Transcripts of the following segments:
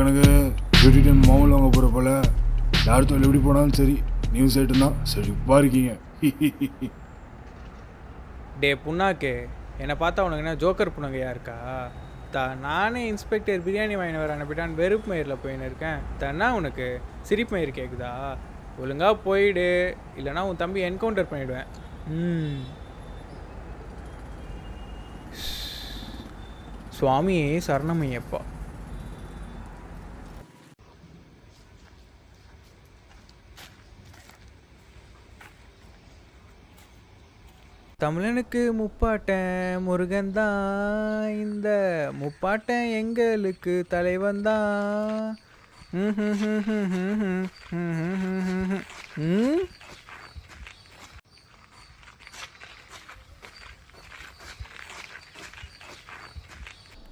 எனக்கு duty time மாமூல் வாங்க போகிற போல யார் தொழில் எப்படி போனாலும் சரி நியூஸ் ஐட்டம் தான் செழிப்பாக இருக்கீங்க. டே புண்ணாக்கு என்னை பார்த்தா உனக்கு என்ன ஜோக்கர் புண்ணங்கையா இருக்கா? நானே இன்ஸ்பெக்டர் பிரியாணி வாங்கின வர அனுப்பிட்டான் வெறுப்பு மயிரில் போயின்னு இருக்கேன். தன்னா உனக்கு சிரிப்பு மயிர் கேட்குதா? ஒழுங்காக போயிடு, இல்லைனா உன் தம்பி என்கவுண்டர் பண்ணிவிடுவேன். சுவாமியே சரணமையப்பா. தமிழனுக்கு முப்பாட்டன் முருகன் தான், இந்த முப்பாட்டன் எங்களுக்கு தலைவன் தான்.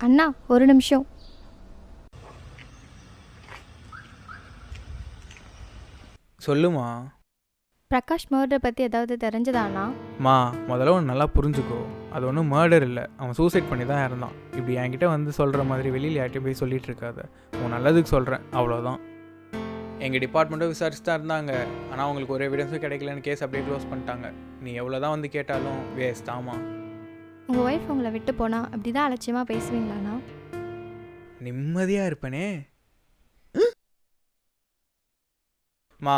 அண்ணா ஒரு நிமிஷம். சொல்லுமா. பிரகாஷ் மர்டர் பற்றி ஏதாவது தெரிஞ்சதாண்ணா? மா முதல்ல ஒன்று நல்லா புரிஞ்சுக்கோ, அது ஒன்றும் மர்டர் இல்லை, அவன் சூசைட் பண்ணி தான் இறந்தான். இப்படி என்கிட்ட வந்து சொல்கிற மாதிரி வெளியில் யார்ட்டையும் போய் சொல்லிகிட்டு இருக்காத. உன் நல்லதுக்கு சொல்கிறேன், அவ்வளோதான். எங்கள் டிபார்ட்மெண்ட்டும் விசாரிச்சு தான் இருந்தாங்க, ஆனால் அவங்களுக்கு ஒரு எவிடன்ஸும் கிடைக்கலன்னு கேஸ் அப்படியே க்ளோஸ் பண்ணிட்டாங்க. நீ எவ்வளோ தான் வந்து கேட்டாலும் வேஸ்ட் ஆமா. உங்கள் ஒய்ஃப் உங்களை விட்டு போனால் அப்படி தான் அலட்சியமாக பேசுவீங்களாண்ணா? நிம்மதியாக இருப்பேனே. மா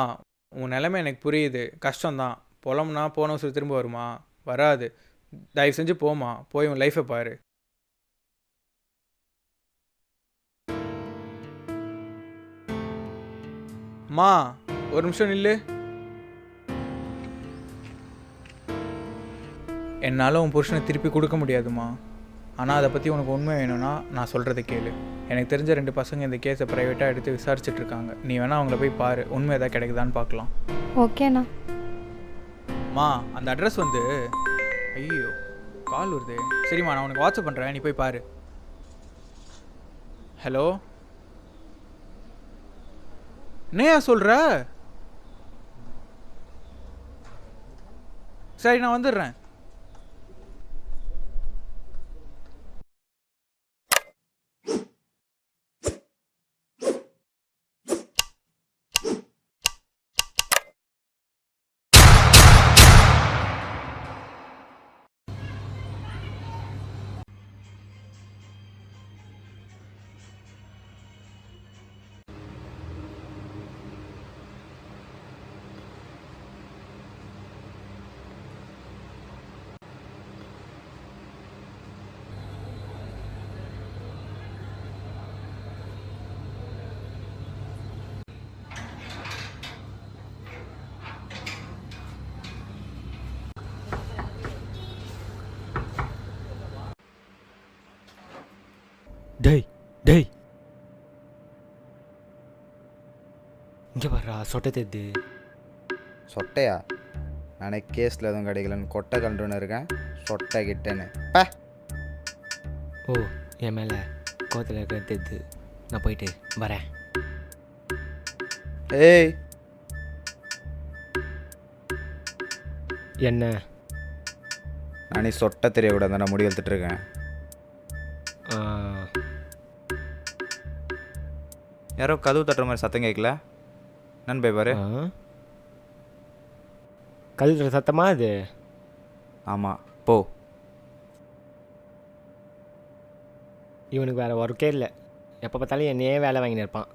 உன் நிலைமை எனக்கு புரியுது, கஷ்டம்தான். புலம்னா போன வருஷம் திரும்ப வருமா? வராது. தயவு செஞ்சு போமா, போய் உன் லைஃப்பை பாரு. மா ஒரு நிமிஷம் நில்லு. என்னால் உன் புருஷனை திருப்பி கொடுக்க முடியாதுமா, ஆனால் அதை பற்றி உனக்கு உண்மை வேணும்னா நான் சொல்கிறத கேளு. எனக்கு தெரிஞ்ச 2 பசங்க இந்த கேஸை ப்ரைவேட்டாக எடுத்து விசாரிச்சுட்டு இருக்காங்க. நீ வேணால் அவங்கள போய் பாரு, உண்மை எதாவது கிடைக்குதான்னு பார்க்கலாம். ஓகேண்ணா. மா அந்த அட்ரஸ் வந்து ஐயோ கால் வருது. சரிம்மா நான் உனக்கு வாட்ஸ்அப் பண்ணுறேன், நீ போய் பாரு. ஹலோ, என்னையா சொல்கிற? சரி நான் வந்துடுறேன். டேய் டேய் இங்கே வர்றா சொட்டை தெத்து. சொட்டையா? நானே கேஸில் எதுவும் கிடைக்கலன்னு கொட்டை கண்டுன்னு இருக்கேன், சொட்டை கிட்டேன்னு. பே ஓ என் மேலே கோத்தில் இருக்கிற தெத்து. நான் போயிட்டு வரேன். ஏய் என்ன? நானே சொட்டை தெரியக்கூடாது, நான் முடி வளர்த்துட்ருக்கேன். யாரோ கதவு தட்டுற மாதிரி சத்தம் கேட்கல, நான் போய் பாரு. கதவு சத்தமா அது? ஆமாம் போ. இவனுக்கு வேறு ஒர்க்கே இல்லை, எப்போ பார்த்தாலும் என்னையே வேலை வாங்கின்னு இருப்பான்.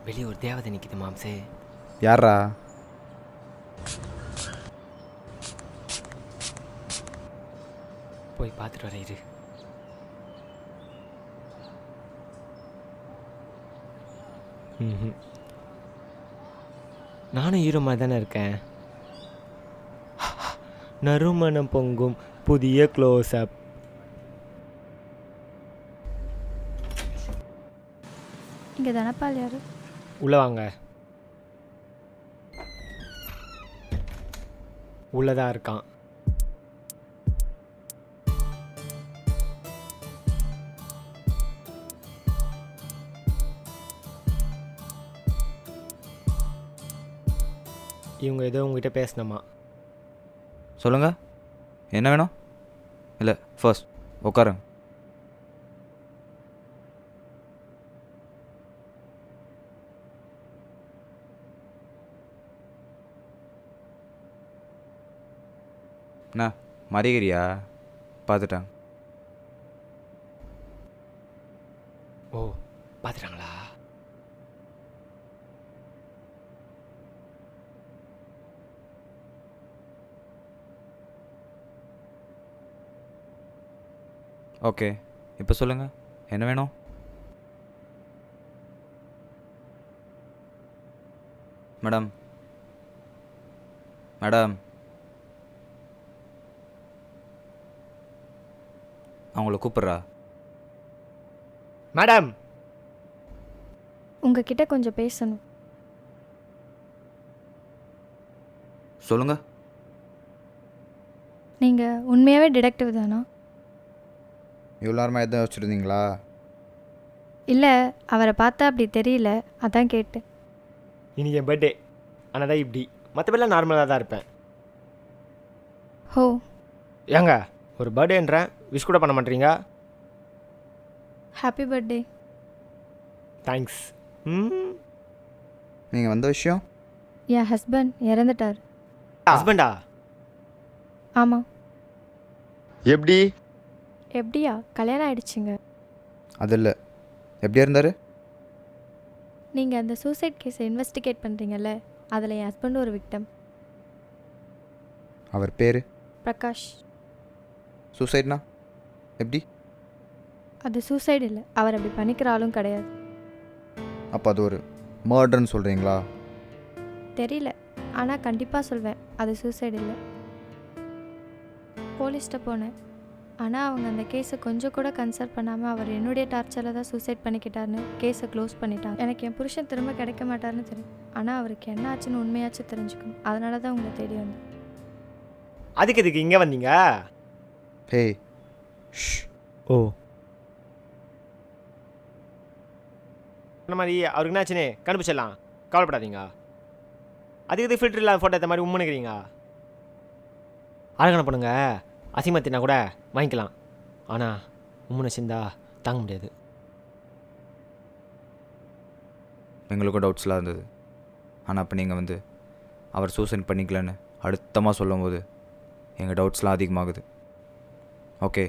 வெளியே ஒரு தேவதை நிற்கிது மாம்சே. யாரா? போய் பார்த்துட்டு வர இரு. நானும் ஹீரோ மாதிரி தானே இருக்கேன். நறுமணம் பொங்கும் புதிய க்ளோஸ்அப். இங்கே தனப்பால் யாரு? உள்ளே வாங்க. உள்ளதான் இருக்கான். இவங்க ஏதோ உங்ககிட்ட பேசணுமா. சொல்லுங்கள், என்ன வேணும்? இல்லை, ஃபர்ஸ்ட் உட்காருங்க. அண்ணா மறிகிறியா? பார்த்துட்டாங்க. ஓ, பார்த்துட்டாங்களா? ஓகே, இப்போ சொல்லுங்கள், என்ன வேணும்? மேடம், மேடம், அவங்கள கூப்பிட்றா. மேடம், உங்ககிட்ட கொஞ்சம் பேசணும். சொல்லுங்கள். நீங்கள் உண்மையாகவே டிடெக்டிவ் தானா? இவ்வளோ நேரமாக எதுவும் வச்சுருந்தீங்களா? இல்லை, அவரை பார்த்தா அப்படி தெரியல, அதான் கேட்டேன். இன்னைக்கு என் பர்த்டே, ஆனால் தான் இப்படி. மற்றபடிலாம் நார்மலாக தான் இருப்பேன். ஹோ, ஏங்க ஒரு பர்த்டேன்றேன், விஷ் கூட பண்ண மாட்டீங்க. Happy birthday. தேங்க்ஸ். நீங்கள் வந்த விஷயம்? என் ஹஸ்பண்ட் இறந்துட்டார். ஹஸ்பண்டா? ஆமாம். எப்படி? எப்படியா? கல்யாணம் ஆயிடுச்சுங்க. அது இல்லை, எப்படியா இருந்தார்? நீங்கள் அந்த சூசைட் கேஸை இன்வெஸ்டிகேட் பண்ணுறீங்கல்ல, அதில் என் ஹஸ்பண்ட் ஒரு விக்டம். அவர் பேர்? பிரகாஷ். சூசைட்னா எப்படி? அது சூசைடு இல்லை, அவர் அப்படி பண்ணிக்கிற ஆளும் கிடையாது. அப்போ அது ஒரு மர்டர்னு சொல்கிறீங்களா? தெரியல, ஆனால் கண்டிப்பாக சொல்வேன் அது சூசைடு இல்லை. போலீஸ்கிட்ட போனேன், ஆனால் அவங்க அந்த கேஸை கொஞ்சம் கூட கன்சல்ட் பண்ணாமல் அவர் என்னுடைய டார்ச்சரில் தான் சூசைட் பண்ணிக்கிட்டாருன்னு கேஸை க்ளோஸ் பண்ணிட்டாங்க. எனக்கு என் புருஷன் திரும்ப கிடைக்க மாட்டார்னு தெரியும், ஆனால் அவருக்கு என்ன ஆச்சுன்னு உண்மையாச்சும் தெரிஞ்சுக்கணும். அதனால தான் உங்களை தேடி வந்தேன். அதுக்கு எதுக்கு இங்கே வந்தீங்க? ஹே, ஓ, அந்த மாதிரி அவருக்கு என்னாச்சுன்னு கண்டுபிடிச்சிடலாம், கவலைப்படாதீங்க. அதுக்கு எது ஃபில்டர் இல்லாத ஃபோட்டோ இந்த மாதிரி உம்முனுக்கிறீங்க. அழகான பண்ணுங்க, அசிமத்தினா கூட வாங்கிக்கலாம், ஆனால் உம்முனை சிந்தா தாங்க முடியாது. எங்களுக்கும் டவுட்ஸ்லாம் இருந்தது. ஆனால் இப்போ நீங்கள் வந்து அவர் சூசைட் பண்ணிக்கலன்னு அழுத்தமாக சொல்லும்போது எங்கள் டவுட்ஸ்லாம் அதிகமாகுது. ஓகே,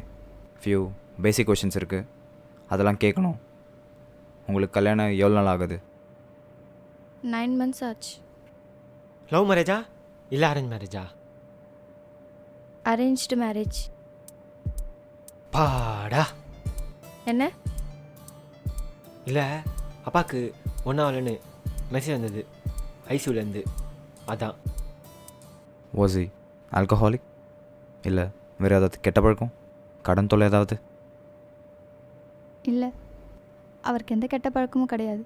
ஃபியூ பேசிக் கொஷின்ஸ் இருக்குது, அதெல்லாம் கேட்கணும். உங்களுக்கு கல்யாணம் எவ்வளோ நாள் ஆகுது? 9 months ஆச்சு. லவ் மேரேஜா இல்லை அரேஞ்ச் மேரேஜா? Arranged marriage. பாடா. என்ன? இல்லை, அப்பாவுக்கு ஒன்றாவலன்னு மெசேஜ் வந்தது ஐசியூலேருந்து, அதான். வாஸ் ஆல்கஹாலிக் இல்லை வேறு ஏதாவது கெட்ட பழக்கம், கடன் தொல்லை ஏதாவது? இல்லை, அவருக்கு எந்த கெட்ட பழக்கமும் கிடையாது,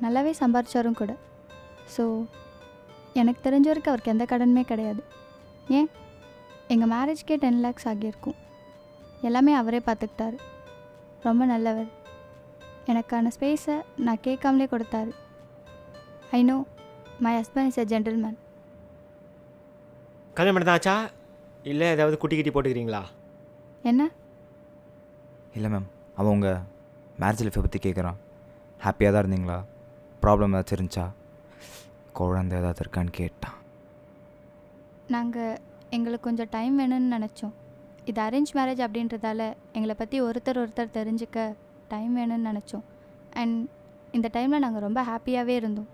நல்லாவே சம்பாரிச்சாரும் கூட. ஸோ எனக்கு தெரிஞ்ச வரைக்கும் அவருக்கு எந்த கடனுமே கிடையாது. ஏன், எங்கள் மேரேஜ்க்கே 10 lakhs ஆகியிருக்கும். எல்லாமே அவரே பார்த்துக்கிட்டாரு. ரொம்ப நல்லவர். எனக்கான ஸ்பேஸை நான் கேட்காமலே கொடுத்தாரு. I know my husband is a gentleman. கல்யாணம் பண்ணி தான் ஆச்சா இல்லை ஏதாவது குட்டி கிட்டி போட்டுக்கிறீங்களா? என்ன? இல்லை மேம், அவன் உங்கள் மேரேஜ் லைஃப்பை பற்றி கேட்குறான். ஹாப்பியாக தான் இருந்தீங்களா? ப்ராப்ளம் ஏதாச்சும் இருந்துச்சா? குழந்தை ஏதாவது இருக்கான்னு கேட்டான். நாங்கள் எங்களுக்கு கொஞ்சம் டைம் வேணும்னு நினச்சோம். இது அரேஞ்ச் மேரேஜ் அப்படின்றதால எங்களை பற்றி ஒருத்தர் தெரிஞ்சுக்க டைம் வேணும்னு நினச்சோம். அண்ட் இந்த டைமில் நாங்கள் ரொம்ப ஹாப்பியாகவே இருந்தோம்.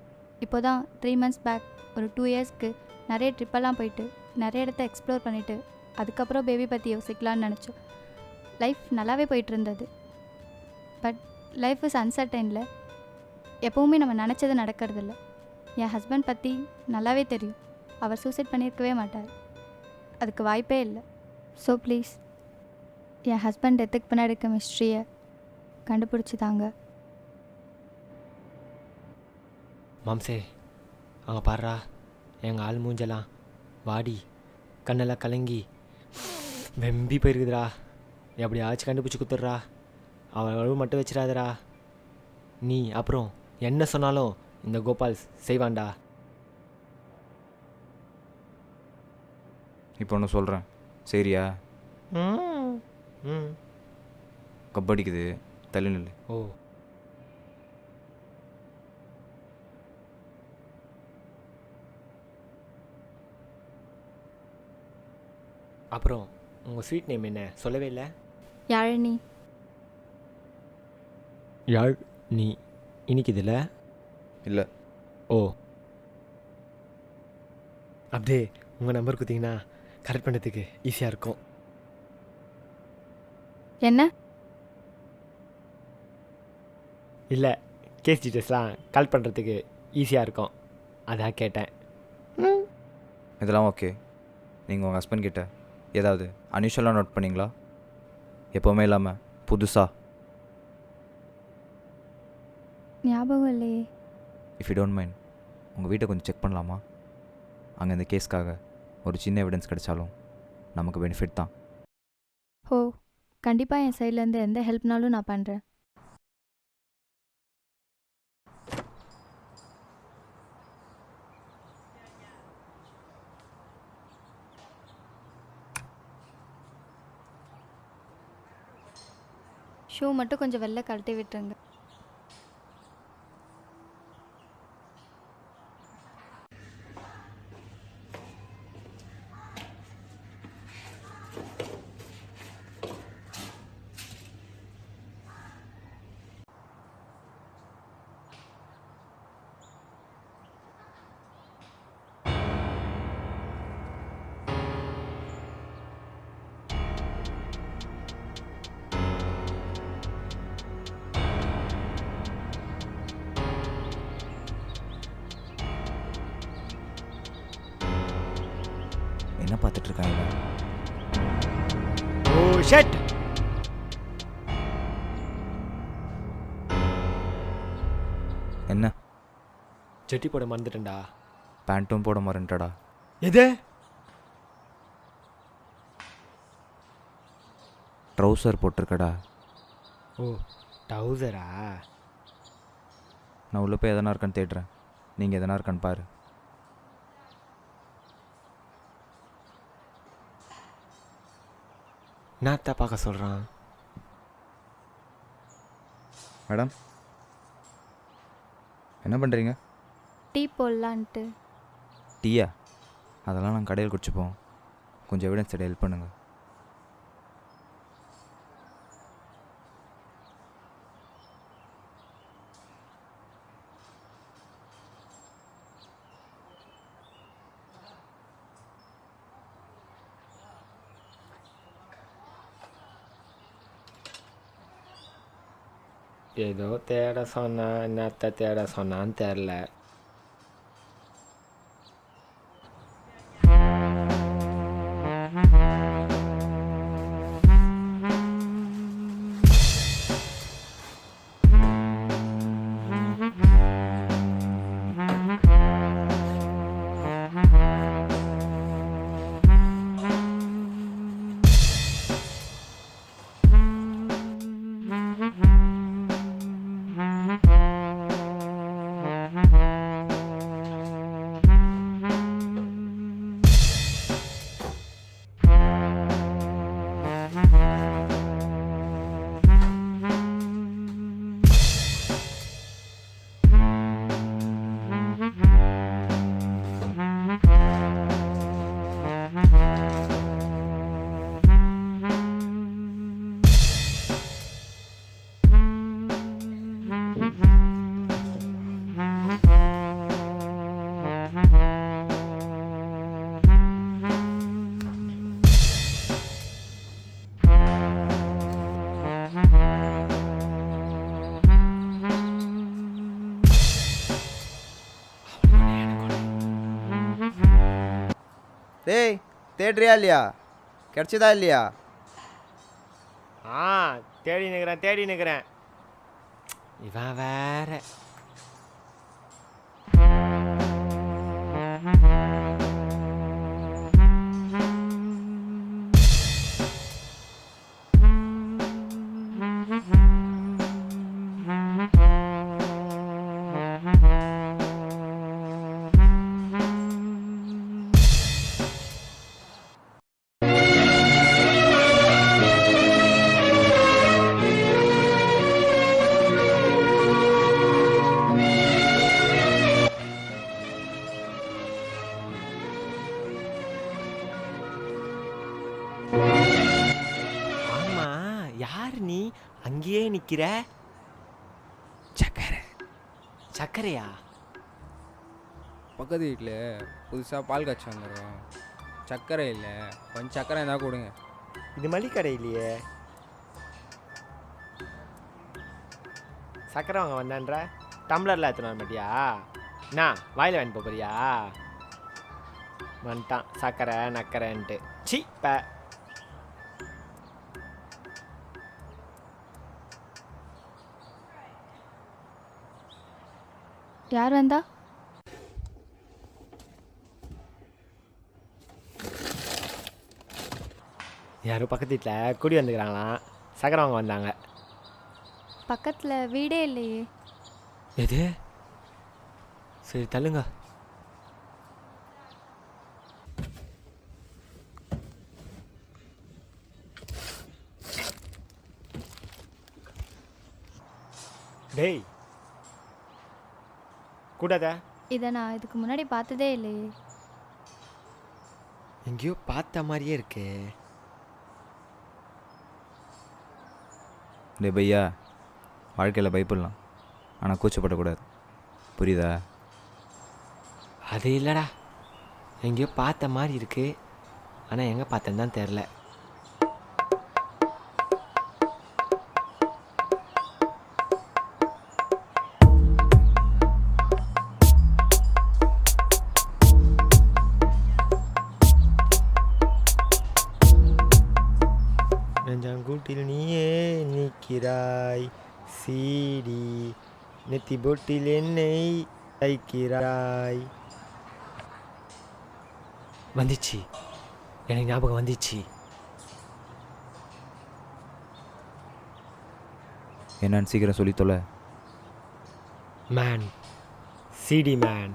இப்போ தான் 3 months பேக் ஒரு 2 yearsக்கு நிறைய ட்ரிப்பெல்லாம் போயிட்டு நிறைய இடத்த எக்ஸ்ப்ளோர் பண்ணிவிட்டு அதுக்கப்புறம் பேபி பற்றி யோசிக்கலான்னு நினச்சோம். லைஃப் நல்லாவே போயிட்டு இருந்தது. பட் லைஃப் இஸ் அன்சர்டைனில் எப்போவுமே நம்ம நினச்சது நடக்கிறதில்ல. என் ஹஸ்பண்ட் பற்றி நல்லாவே தெரியும், அவர் சூசைட் பண்ணியிருக்கவே மாட்டார், அதுக்கு வாய்ப்பே இல்லை. ஸோ ப்ளீஸ் என் ஹஸ்பண்ட் டெத்துக்கு பின்னாடி இருக்க மிஸ்ட்ரியை கண்டுபிடிச்சி தாங்க. மாம்சே, அங்கே பாடுறா, எங்கள் ஆள் மூஞ்சலாம் வாடி கண்ணெல்லாம் கலங்கி வெம்பி போயிருக்குதுடா. எப்படி ஆச்சு கண்டுபிடிச்சி கொடுத்துட்றா, அவள் மட்டும் வச்சிடாதடா. நீ அப்புறம் என்ன சொன்னாலும் இந்த கோபால் செய்வான்டா. இப்போ ஒன்று சொல்கிறேன், சரியா? ம் ம் கப்படிக்குது, தள்ளி நில்லு. ஓ அப்புறம் உங்கள் ஸ்வீட் நேம் என்ன சொல்லவே இல்லை? யாழினி. யாழ் நீ இனிக்குதுல்ல? இல்லை. ஓ அப்படியே உங்கள் நம்பர் கொடுத்தீங்கன்னா கரெக்ட் பண்ணுறதுக்கு ஈஸியாக இருக்கும். என்ன? இல்லை, கேஸ் டீட்டெயில்ஸ்லாம் கால் பண்ணுறதுக்கு ஈஸியாக இருக்கும், அதான் கேட்டேன். இதெல்லாம் ஓகே. நீங்கள் உங்கள் ஹஸ்பண்ட் கிட்ட ஏதாவது அன்யூஷுவலாக நோட் பண்ணீங்களா? எப்போவுமே இல்லாமல் புதுசாக? ஞாபகம் இல்லையே. இஃப் யூ டோன்ட் மைண்ட், உங்கள் வீட்டை கொஞ்சம் செக் பண்ணலாமா? அங்கே இந்த கேஸ்க்காக ஒரு சின்ன எவிடன்ஸ் கிடைச்சாலும் நமக்கு பெனிஃபிட் தான். ஓ, கண்டிப்பாக என் சைட்லேருந்து எந்த ஹெல்ப்னாலும் நான் பண்ணுறேன். ஷூ மட்டும் கொஞ்சம் வெளில கழட்டி விட்டுருங்க. என்ன பார்த்துட்ருக்காங்க? Oh shit! என்ன? செட்டி போட மறந்துட்டேன்டா. பேண்ட்டும் போட மறந்துட்டடா. எது? ட்ரௌசர் போட்டிருக்கடா. ஓ டவுசரா? நான் உள்ளே போய் எதனா இருக்கான்னு தேடுறேன், நீங்கள் எதனா இருக்கான்னு பாரு. நாத்தா பார்க்க சொல்கிறான். மேடம், என்ன பண்ணுறீங்க? டீ போடலான்ட்டு. டீயா? அதெல்லாம் நாங்கள் கடையில் குடிச்சுப்போம். கொஞ்சம் எவிடன்ஸ் தேட ஹெல்ப் பண்ணுங்கள். ஏதோ தேட சொன்னா, என்னத்த தேட சொன்னான்னு தெரில. டேய், தேடுறியா இல்லையா? கிடச்சதா இல்லையா? தேடி நிற்கிறேன். இவன் வேற. யார் நீ அங்கேயே நிற்கிற? சக்கரை சக்கரையா? பக்கத்து வீட்டில் புதுசாக பால் காய்ச்சி வந்துடுறோம். சர்க்கரை இல்லை, கொஞ்சம் சர்க்கரை இருந்தால் கொடுங்க. இது மளிகை கடை இல்லையே. சக்கரை வாங்க வந்தான்ற டம்ளரில் எடுத்துன்னு வர மாட்டியா? என்ன வாயில் வாங்கிட்டு போறியா? வந்துட்டான் சக்கரை நக்கரைன்ட்டு. சி ப யார் வந்தா? யாரும் பக்கத்து வீட்டில் குடி வந்துக்கிறாங்களாம், சக்கரை வாங்க வந்தாங்க. பக்கத்தில் வீடே இல்லையே. எது? சரி தள்ளுங்க. டேய் கூடாத. இதை நான் இதுக்கு முன்னாடி பார்த்ததே இல்லையே. எங்கேயோ பார்த்த மாதிரியே இருக்கு. டே பையா, வாழ்க்கையில் பயப்படலாம், ஆனால் கூச்சப்படக்கூடாது, புரியுதா? அது இல்லைடா, எங்கேயோ பார்த்த மாதிரி இருக்கு, ஆனால் எங்கே பார்த்தேன்னு தான் தெரில. நெஞ்சாங்கூட்டில் நீயே நிற்கிறாய், சீடி நெத்தி போட்டில் என்னை தைக்கிறாய். வந்துச்சு, எனக்கு ஞாபகம் வந்துச்சு. என்னன்னு சீக்கிரம் சொல்லி தொலை. Man, CD man.